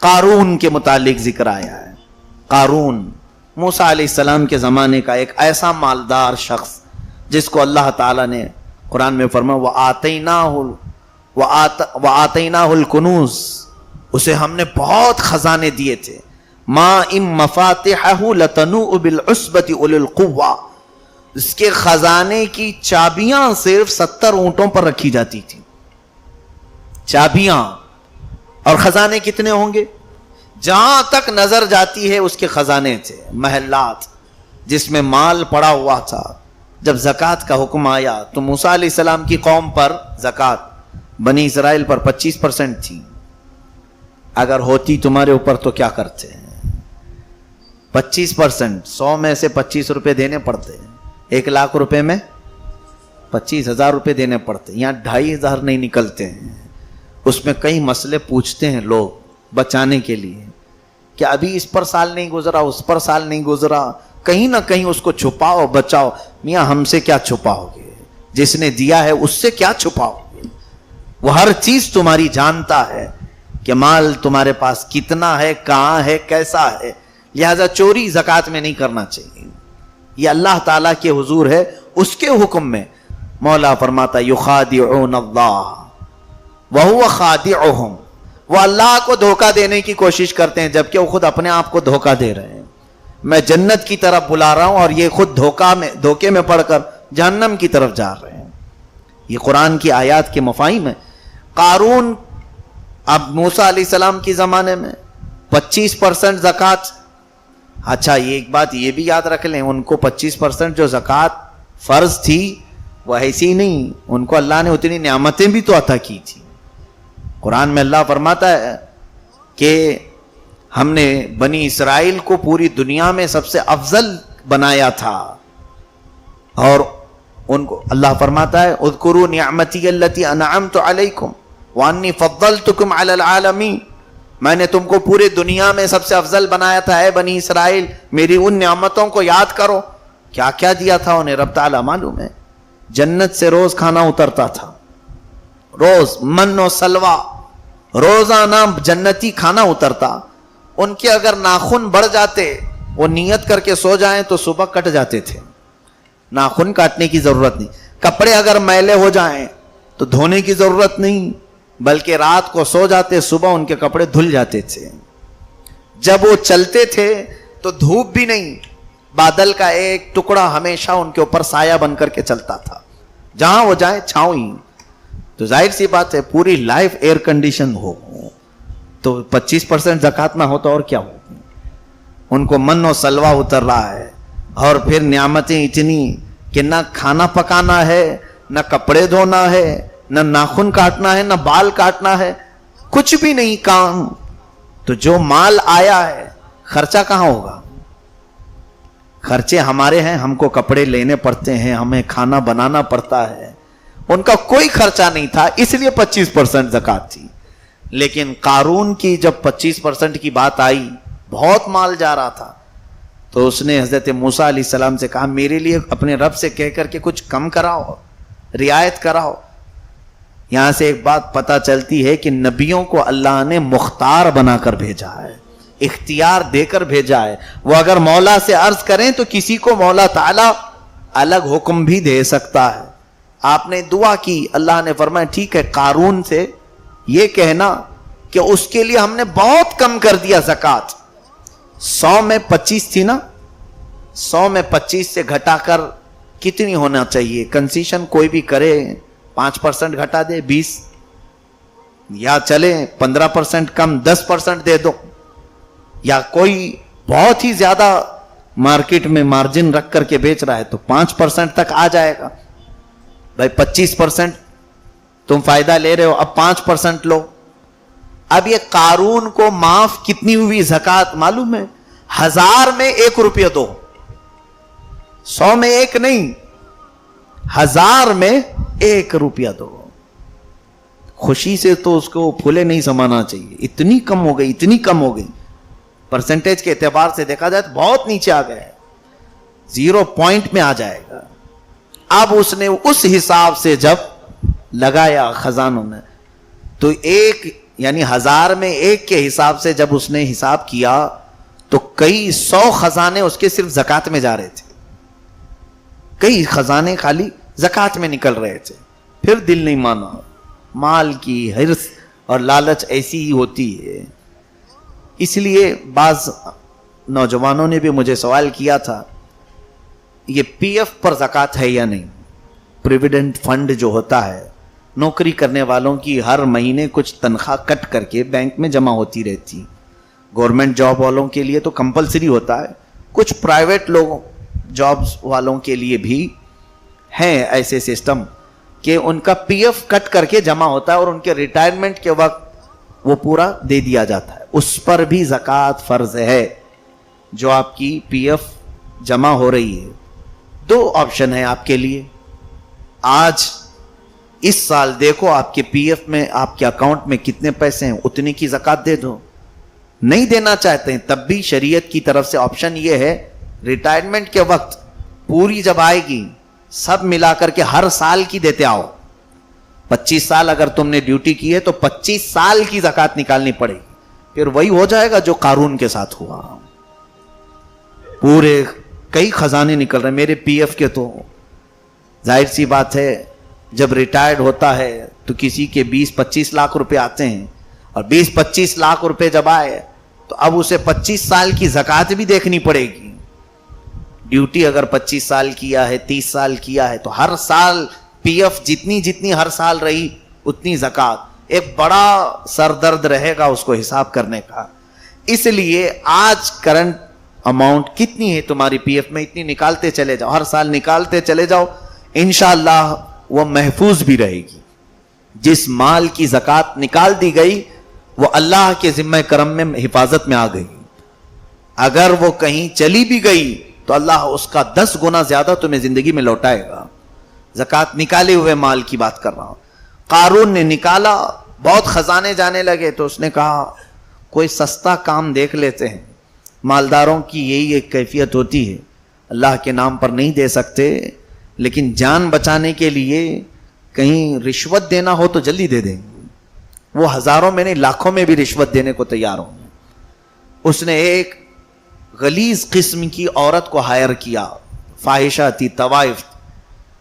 قارون کے متعلق ذکر آیا ہے. قارون موسیٰ علیہ السلام کے زمانے کا ایک ایسا مالدار شخص جس کو اللہ تعالیٰ نے قرآن میں فرمایا وَآتَيْنَاهُ الْكُنُوزَ، اسے ہم نے بہت خزانے دیے تھے. مَا إِن مَفَاتِحَهُ لَتَنُوءُ بِالْعُصْبَةِ أُولِي الْقُوَّةِ، اس کے خزانے کی چابیاں صرف 70 اونٹوں پر رکھی جاتی تھی. چابیاں. اور خزانے کتنے ہوں گے؟ جہاں تک نظر جاتی ہے اس کے خزانے تھے، محلات جس میں مال پڑا ہوا تھا. جب زکوٰۃ کا حکم آیا تو موسیٰ علیہ السلام کی قوم پر زکوٰۃ بنی اسرائیل پر 25% تھی. اگر ہوتی تمہارے اوپر تو کیا کرتے ہیں؟ 25%، 100 میں سے 25 روپے دینے پڑتے ہیں. 1 لاکھ روپے میں 25,000 روپے دینے پڑتے ہیں. یہاں 2,500 نہیں نکلتے ہیں. اس میں کئی مسئلے پوچھتے ہیں لوگ بچانے کے لیے کہ ابھی اس پر سال نہیں گزرا، اس پر سال نہیں گزرا، کہیں نہ کہیں اس کو چھپاؤ بچاؤ. میاں ہم سے کیا چھپاؤ گے؟ جس نے دیا ہے اس سے کیا چھپاؤ گے؟ وہ ہر چیز تمہاری جانتا ہے کہ مال تمہارے پاس کتنا ہے، کہاں ہے، کیسا ہے. لہذا چوری زکوٰۃ میں نہیں کرنا چاہیے. یہ اللہ تعالیٰ کے حضور ہے، اس کے حکم میں. مولا فرماتا یخادعون اللہ وہو خادعہم، وہ اللہ کو دھوکہ دینے کی کوشش کرتے ہیں جبکہ وہ خود اپنے آپ کو دھوکہ دے رہے ہیں. میں جنت کی طرف بلا رہا ہوں اور یہ خود دھوکے میں پڑھ کر جہنم کی طرف جا رہے ہیں. یہ قرآن کی آیات کے مفاہیم ہیں. قارون اب موسیٰ علیہ السلام کی زمانے میں 25% زکوٰۃ. اچھا یہ ایک بات یہ بھی یاد رکھ لیں، ان کو 25% جو زکوٰۃ فرض تھی وہ ایسی نہیں، ان کو اللہ نے اتنی نعمتیں بھی تو عطا کی تھی. قرآن میں اللہ فرماتا ہے کہ ہم نے بنی اسرائیل کو پوری دنیا میں سب سے افضل بنایا تھا. اور ان کو اللہ فرماتا ہے اذکروا نعمتی التی انعمت علیکم وانی فضلتکم علی العالمین، میں نے تم کو پورے دنیا میں سب سے افضل بنایا تھا اے بنی اسرائیل، میری ان نعمتوں کو یاد کرو. کیا کیا دیا تھا انہیں رب تعالیٰ معلوم ہے. جنت سے روز کھانا اترتا تھا، روز من و سلوہ، روزانہ جنتی کھانا اترتا. ان کے اگر ناخن بڑھ جاتے، وہ نیت کر کے سو جائیں تو صبح کٹ جاتے تھے. ناخن کاٹنے کی ضرورت نہیں. کپڑے اگر میلے ہو جائیں تو دھونے کی ضرورت نہیں، بلکہ رات کو سو جاتے، صبح ان کے کپڑے دھل جاتے تھے. جب وہ چلتے تھے تو دھوپ بھی نہیں، بادل کا ایک ٹکڑا ہمیشہ ان کے اوپر سایہ بن کر کے چلتا تھا. جہاں وہ جائیں چھاؤں ہی. تو ظاہر سی بات ہے پوری لائف ایئر کنڈیشن ہو تو 25% زکوٰۃ نہ ہو تو اور کیا ہو. ان کو من و سلوہ اتر رہا ہے اور پھر نعمتیں اتنی کہ نہ کھانا پکانا ہے، نہ کپڑے دھونا ہے، نہ ناخن کاٹنا ہے، نہ بال کاٹنا ہے، کچھ بھی نہیں کام. تو جو مال آیا ہے خرچہ کہاں ہوگا؟ خرچے ہمارے ہیں، ہم کو کپڑے لینے پڑتے ہیں، ہمیں کھانا بنانا پڑتا ہے. ان کا کوئی خرچہ نہیں تھا، اس لیے 25% زکوٰۃ تھی. لیکن قارون کی جب 25% کی بات آئی، بہت مال جا رہا تھا، تو اس نے حضرت موسیٰ علیہ السلام سے کہا میرے لیے اپنے رب سے کہہ کر کے کچھ کم کراؤ، رعایت کراؤ. یہاں سے ایک بات پتہ چلتی ہے کہ نبیوں کو اللہ نے مختار بنا کر بھیجا ہے، اختیار دے کر بھیجا ہے. وہ اگر مولا سے عرض کریں تو کسی کو مولا تعالیٰ الگ حکم بھی دے سکتا ہے. آپ نے دعا کی، اللہ نے فرمایا ٹھیک ہے قارون سے یہ کہنا کہ اس کے لیے ہم نے بہت کم کر دیا زکوٰۃ. 100 میں 25 تھی نا، 100 میں 25 سے گھٹا کر کتنی ہونا چاہیے؟ کنسیشن کوئی بھی کرے، 5% گھٹا دے، 20، یا چلے 15% کم 10% دے دو، یا کوئی بہت ہی زیادہ مارکیٹ میں مارجن رکھ کر کے بیچ رہا ہے تو 5% تک آ جائے گا. بھائی 25% تم فائدہ لے رہے ہو، اب 5% لو. اب یہ قارون کو معاف کتنی ہوئی زکوٰۃ معلوم ہے؟ 1000 میں 1 روپیہ دو، 100 میں 1 نہیں، 1000 میں 1 روپیہ دو. خوشی سے تو اس کو پھولے نہیں سمانا چاہیے. اتنی کم ہو گئی، اتنی کم ہو گئی، پرسنٹیج کے اعتبار سے دیکھا جائے تو بہت نیچے آ گئے، 0 پوائنٹ میں آ جائے گا. اب اس نے اس حساب سے جب لگایا خزانوں میں تو ایک یعنی 1000 میں 1 کے حساب سے جب اس نے حساب کیا تو کئی 100 خزانے اس کے صرف زکات میں جا رہے تھے. کئی خزانے خالی زکات میں نکل رہے تھے. پھر دل نہیں مانا. مال کی حرص اور لالچ ایسی ہی ہوتی ہے. اس لیے بعض نوجوانوں نے بھی مجھے سوال کیا تھا یہ پی ایف پر زکات ہے یا نہیں. پروویڈنٹ فنڈ جو ہوتا ہے, نوکری کرنے والوں کی ہر مہینے کچھ تنخواہ کٹ کر کے بینک میں جمع ہوتی رہتی. گورنمنٹ جاب والوں کے لیے تو کمپلسری ہوتا ہے, کچھ پرائیویٹ لوگوں جابز والوں کے لیے بھی ہیں ایسے سسٹم کہ ان کا پی ایف کٹ کر کے جمع ہوتا ہے اور ان کے ریٹائرمنٹ کے وقت وہ پورا دے دیا جاتا ہے. اس پر بھی زکوٰۃ فرض ہے. جو آپ کی پی ایف جمع ہو رہی ہے, 2 آپشن ہے آپ کے لیے. آج اس سال دیکھو آپ کے پی ایف میں, آپ کے اکاؤنٹ میں کتنے پیسے ہیں, اتنی کی زکوٰۃ دے دو. نہیں دینا چاہتے ہیں تب بھی شریعت کی طرف سے آپشن یہ ہے ریٹائرمنٹ کے وقت پوری جب آئے گی سب ملا کر کے ہر سال کی دیتے آؤ. 25 سال اگر تم نے ڈیوٹی کی ہے تو 25 سال کی زکوٰۃ نکالنی پڑے گی. پھر وہی ہو جائے گا جو قارون کے ساتھ ہوا. پورے کئی خزانے نکل رہے میرے پی ایف کے. تو ظاہر سی بات ہے جب ریٹائرڈ ہوتا ہے تو کسی کے 20-25 لاکھ روپے آتے ہیں, اور 20-25 لاکھ روپے جب آئے تو اب اسے 25 سال کی زکوٰۃ بھی دیکھنی پڑے گی. ڈیوٹی اگر 25 سال کیا ہے, 30 سال کیا ہے, تو ہر سال پی ایف جتنی ہر سال رہی اتنی زکوٰۃ. ایک بڑا سر درد رہے گا اس کو حساب کرنے کا. اس لیے آج کرنٹ اماؤنٹ کتنی ہے تمہاری پی ایف میں, اتنی نکالتے چلے جاؤ, ہر سال نکالتے چلے جاؤ, انشاءاللہ وہ محفوظ بھی رہے گی. جس مال کی زکوٰۃ نکال دی گئی وہ اللہ کے ذمہ کرم میں حفاظت میں آ گئی. اگر وہ کہیں چلی بھی گئی تو اللہ اس کا 10 گنا زیادہ تمہیں زندگی میں لوٹائے گا. زکوٰۃ نکالے ہوئے مال کی بات کر رہا ہوں. قارون نے نکالا, بہت خزانے جانے لگے, تو اس نے کہا کوئی سستا کام دیکھ لیتے ہیں. مالداروں کی یہی ایک کیفیت ہوتی ہے, اللہ کے نام پر نہیں دے سکتے, لیکن جان بچانے کے لیے کہیں رشوت دینا ہو تو جلدی دے دیں. وہ ہزاروں میں نہیں لاکھوں میں بھی رشوت دینے کو تیار ہوں. اس نے ایک غلیظ قسم کی عورت کو ہائر کیا, فاحشہ تھی, طوائف.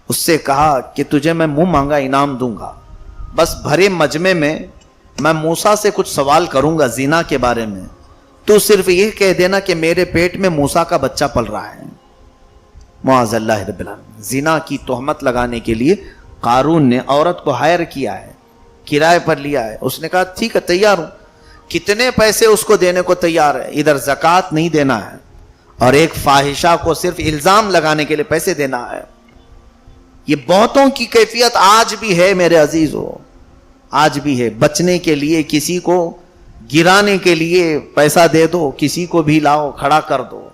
اس سے کہا کہ تجھے میں منہ مانگا انعام دوں گا, بس بھرے مجمع میں موسیٰ سے کچھ سوال کروں گا زنا کے بارے میں, تو صرف یہ کہہ دینا کہ میرے پیٹ میں موسیٰ کا بچہ پل رہا ہے. معاذ اللہ رب العالمین. زنا کی تہمت لگانے کے لیے قارون نے عورت کو ہائر کیا ہے, کرائے پر لیا ہے. اس نے کہا ٹھیک ہے تیار ہوں. کتنے پیسے اس کو دینے کو تیار ہے. ادھر زکوٰۃ نہیں دینا ہے اور ایک فاحشہ کو صرف الزام لگانے کے لیے پیسے دینا ہے. یہ بہتوں کی کیفیت آج بھی ہے میرے عزیزو, آج بھی ہے. بچنے کے لیے کسی کو گرانے کے لیے پیسہ دے دو, کسی کو بھی لاؤ کھڑا کر دو.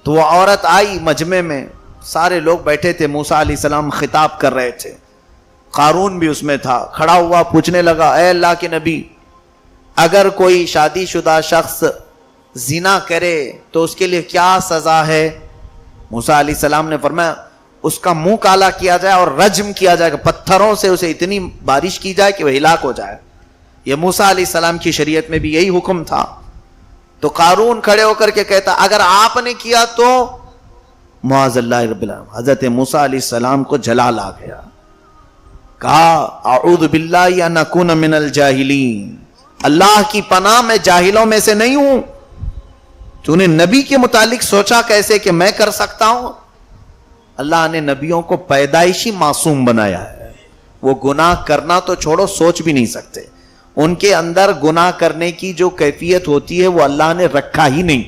تو وہ عورت آئی مجمع میں, سارے لوگ بیٹھے تھے, موسیٰ علیہ السلام خطاب کر رہے تھے, قارون بھی اس میں تھا. کھڑا ہوا پوچھنے لگا اے اللہ کے نبی, اگر کوئی شادی شدہ شخص زنا کرے تو اس کے لیے کیا سزا ہے؟ موسیٰ علیہ السلام نے فرمایا اس کا منہ کالا کیا جائے اور رجم کیا جائے, پتھروں سے اسے اتنی بارش کی جائے کہ وہ ہلاک ہو جائے. یہ موسیٰ علیہ السلام کی شریعت میں بھی یہی حکم تھا. تو قارون کھڑے ہو کر کے کہتا اگر آپ نے کیا تو معاذ اللہ رب العالمین. حضرت موسیٰ علیہ السلام کو جلال آ گیا, کہا اعوذ باللہ ان اکون من الجاہلین, اللہ کی پناہ میں جاہلوں میں سے نہیں ہوں. تو نے نبی کے متعلق سوچا کیسے کہ میں کر سکتا ہوں؟ اللہ نے نبیوں کو پیدائشی معصوم بنایا ہے. وہ گناہ کرنا تو چھوڑو, سوچ بھی نہیں سکتے. ان کے اندر گناہ کرنے کی جو کیفیت ہوتی ہے وہ اللہ نے رکھا ہی نہیں.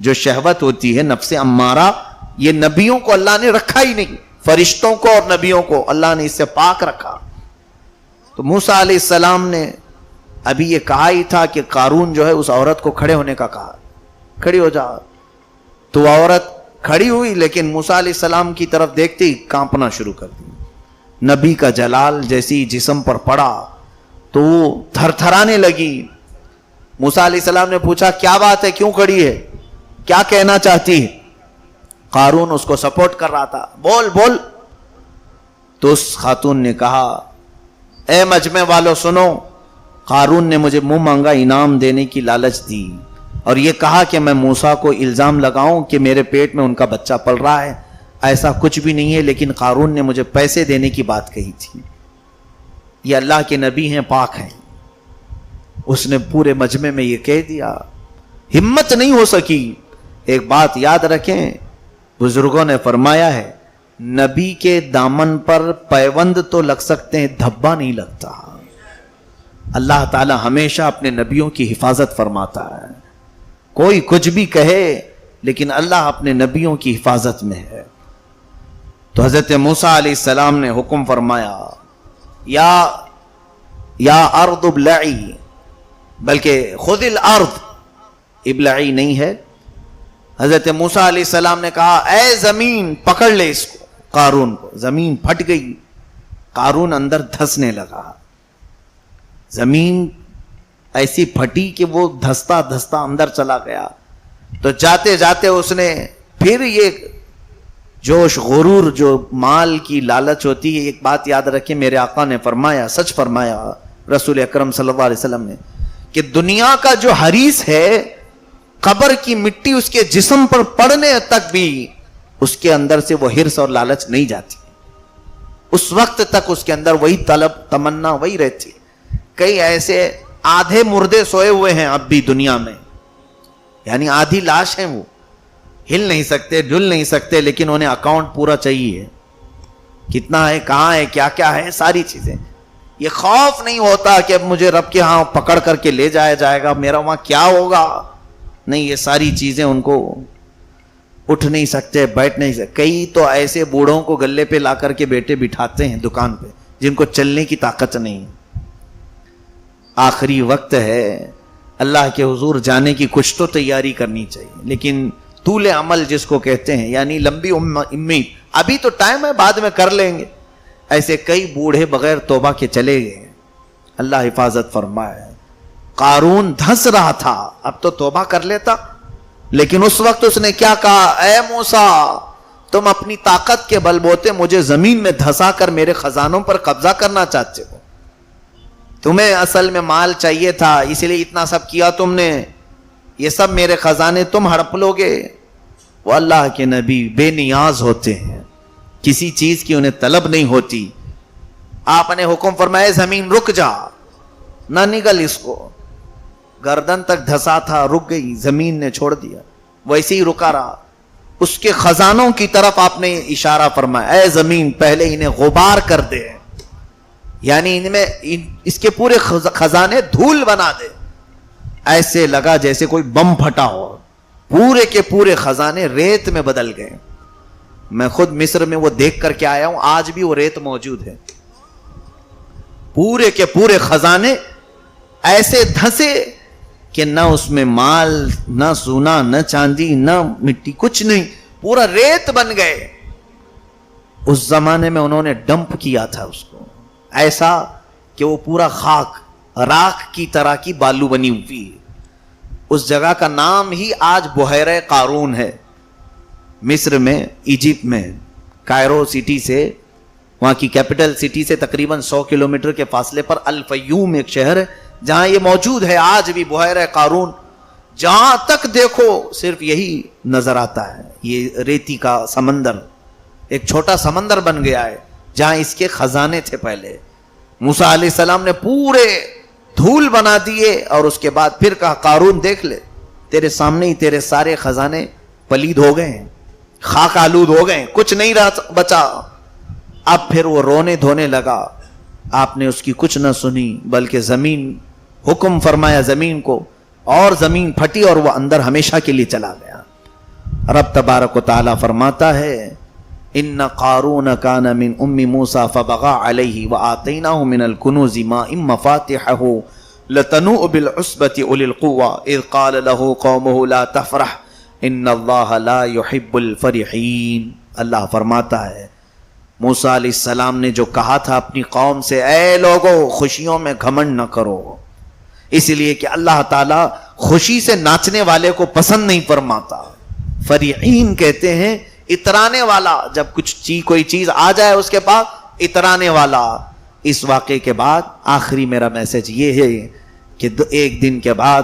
جو شہوت ہوتی ہے نفس امارہ, یہ نبیوں کو اللہ نے رکھا ہی نہیں. فرشتوں کو اور نبیوں کو اللہ نے اس سے پاک رکھا. تو موسیٰ علیہ السلام نے ابھی یہ کہا ہی تھا کہ قارون جو ہے اس عورت کو کھڑے ہونے کا کہا, کھڑی ہو جا. تو عورت کھڑی ہوئی, لیکن موسیٰ علیہ السلام کی طرف دیکھتے ہی کانپنا شروع کر دی. نبی کا جلال جیسی جسم پر پڑا تو وہ تھر تھرانے لگی. موسیٰ علیہ السلام نے پوچھا کیا بات ہے, کیوں کھڑی ہے, کیا کہنا چاہتی ہے؟ قارون اس کو سپورٹ کر رہا تھا, بول بول. تو اس خاتون نے کہا اے مجمع والو سنو, قارون نے مجھے منہ مانگا انعام دینے کی لالچ دی اور یہ کہا کہ میں موسیٰ کو الزام لگاؤں کہ میرے پیٹ میں ان کا بچہ پل رہا ہے. ایسا کچھ بھی نہیں ہے, لیکن قارون نے مجھے پیسے دینے کی بات کہی تھی. یہ اللہ کے نبی ہیں, پاک ہیں. اس نے پورے مجمع میں یہ کہہ دیا, ہمت نہیں ہو سکی. ایک بات یاد رکھیں, بزرگوں نے فرمایا ہے نبی کے دامن پر پیوند تو لگ سکتے ہیں, دھبا نہیں لگتا. اللہ تعالی ہمیشہ اپنے نبیوں کی حفاظت فرماتا ہے. کوئی کچھ بھی کہے لیکن اللہ اپنے نبیوں کی حفاظت میں ہے. تو حضرت موسیٰ علیہ السلام نے حکم فرمایا یا ارض ابلعی, بلکہ خذ الارض, ابلعی نہیں ہے. حضرت موسیٰ علیہ السلام نے کہا اے زمین پکڑ لے اس کو, قارون کو. زمین پھٹ گئی, قارون اندر دھسنے لگا. زمین ایسی پھٹی کہ وہ دھستا دھستا اندر چلا گیا. تو جاتے جاتے اس نے پھر یہ جوش غرور جو مال کی لالچ ہوتی ہے, ایک بات یاد رکھیں, میرے آقا نے فرمایا, سچ فرمایا رسول اکرم صلی اللہ علیہ وسلم نے, کہ دنیا کا جو حریص ہے قبر کی مٹی اس کے جسم پر پڑنے تک بھی اس کے اندر سے وہ حرص اور لالچ نہیں جاتی. اس وقت تک اس کے اندر وہی طلب تمنا وہی رہتی. کئی ایسے آدھے مردے سوئے ہوئے ہیں اب بھی دنیا میں, یعنی آدھی لاش ہیں, وہ ہل نہیں سکتے ڈل نہیں سکتے, لیکن انہیں اکاؤنٹ پورا چاہیے, کتنا ہے, کہاں ہے, کیا کیا ہے, ساری چیزیں. یہ خوف نہیں ہوتا کہ اب مجھے رب کے ہاں پکڑ کر کے لے جایا جائے گا, میرا وہاں کیا ہوگا. نہیں, یہ ساری چیزیں ان کو اٹھ نہیں سکتے, بیٹھ نہیں سکتے. کئی تو ایسے بوڑھوں کو گلے پہ لا کر کے بیٹے بٹھاتے ہیں دکان پہ, جن کو چلنے کی طاقت نہیں. آخری وقت ہے, اللہ کے حضور جانے کی کچھ تو تیاری کرنی چاہیے, لیکن طول عمل جس کو کہتے ہیں, یعنی لمبی امید, ابھی تو ٹائم ہے, بعد میں کر لیں گے. ایسے کئی بوڑھے بغیر توبہ کے چلے گئے. اللہ حفاظت فرمائے. قارون دھس رہا تھا, اب تو توبہ کر لیتا, لیکن اس وقت اس نے کیا کہا, اے موسیٰ تم اپنی طاقت کے بل بوتے مجھے زمین میں دھسا کر میرے خزانوں پر قبضہ کرنا چاہتے ہو. تمہیں اصل میں مال چاہیے تھا, اس لیے اتنا سب کیا تم نے, یہ سب میرے خزانے تم ہڑپ لو گے. وہ اللہ کے نبی بے نیاز ہوتے ہیں, کسی چیز کی انہیں طلب نہیں ہوتی. آپ نے حکم فرمایا زمین رک جا, نہ نگل اس کو. گردن تک دھسا تھا, رک گئی, زمین نے چھوڑ دیا, ویسے ہی رکا رہا. اس کے خزانوں کی طرف آپ نے اشارہ فرمایا, اے زمین پہلے انہیں غبار کر دے, یعنی ان میں اس کے پورے خزانے دھول بنا دے. ایسے لگا جیسے کوئی بم پھٹا ہو, پورے کے پورے خزانے ریت میں بدل گئے. میں خود مصر میں وہ دیکھ کر کے آیا ہوں, آج بھی وہ ریت موجود ہے. پورے کے پورے خزانے ایسے دھسے کہ نہ اس میں مال, نہ سونا, نہ چاندی, نہ مٹی, کچھ نہیں, پورا ریت بن گئے. اس زمانے میں انہوں نے ڈمپ کیا تھا اس کو, ایسا کہ وہ پورا خاک راکھ کی طرح کی بالو بنی ہوئی. اس جگہ کا نام ہی آج بحیرہ قارون ہے. مصر میں, ایجپٹ میں, کائرو سٹی سے, وہاں کی کیپٹل سٹی سے تقریباً 100 کلومیٹر کے فاصلے پر الفیوم ایک شہر ہے جہاں یہ موجود ہے آج بھی بحیرہ قارون. جہاں تک دیکھو صرف یہی نظر آتا ہے, یہ ریتی کا سمندر, ایک چھوٹا سمندر بن گیا ہے جہاں اس کے خزانے تھے پہلے. موسیٰ علیہ السلام نے پورے دھول بنا دیے اور اس کے بعد پھر کہا قارون دیکھ لے, تیرے سامنے ہی تیرے سارے خزانے پلید ہو گئے ہیں, خاک آلود ہو گئے, کچھ نہیں رہا بچا. اب پھر وہ رونے دھونے لگا. آپ نے اس کی کچھ نہ سنی, بلکہ زمین, حکم فرمایا زمین کو, اور زمین پھٹی اور وہ اندر ہمیشہ کے لیے چلا گیا. رب تبارک و تعالی فرماتا ہے ان قارون کان من ام موسیٰ فبغى علیہ وآتیناہ من الکنوز ما ان مفاتحہ لتنوء بالعصبۃ اولي القوہ اذ قال له قومه لا تفرح ان اللہ لا يحب الفرحین. اللہ فرماتا ہے موسیٰ علیہ السلام نے جو کہا تھا اپنی قوم سے, اے لوگو خوشیوں میں گھمنڈ نہ کرو, اس لیے کہ اللہ تعالیٰ خوشی سے ناچنے والے کو پسند نہیں فرماتا. فرحین کہتے ہیں اترانے والا, جب کچھ کوئی چیز آ جائے اس کے پاس اترانے والا. اس واقعے کے بعد آخری میرا میسج یہ ہے کہ ایک دن کے بعد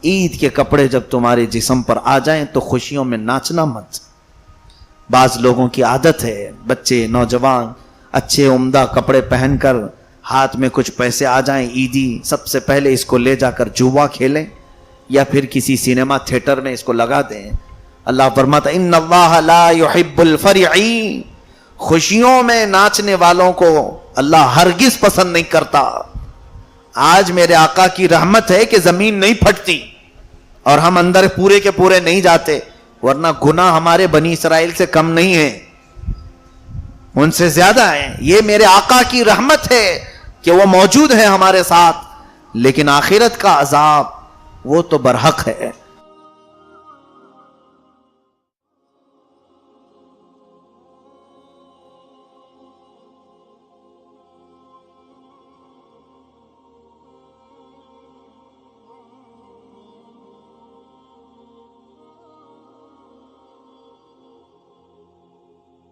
عید کے کپڑے جب تمہارے جسم پر آ جائیں تو خوشیوں میں ناچنا مت. بعض لوگوں کی عادت ہے, بچے نوجوان اچھے عمدہ کپڑے پہن کر ہاتھ میں کچھ پیسے آ جائیں عیدی, سب سے پہلے اس کو لے جا کر جوا کھیلیں یا پھر کسی سینما تھیٹر میں اس کو لگا دیں. اللہ فرماتا ان اللہ لا يحب الفرحین, خوشیوں میں ناچنے والوں کو اللہ ہرگز پسند نہیں کرتا. آج میرے آقا کی رحمت ہے کہ زمین نہیں پھٹتی اور ہم اندر پورے کے پورے نہیں جاتے, ورنہ گناہ ہمارے بنی اسرائیل سے کم نہیں ہے, ان سے زیادہ ہیں. یہ میرے آقا کی رحمت ہے کہ وہ موجود ہے ہمارے ساتھ, لیکن آخرت کا عذاب وہ تو برحق ہے.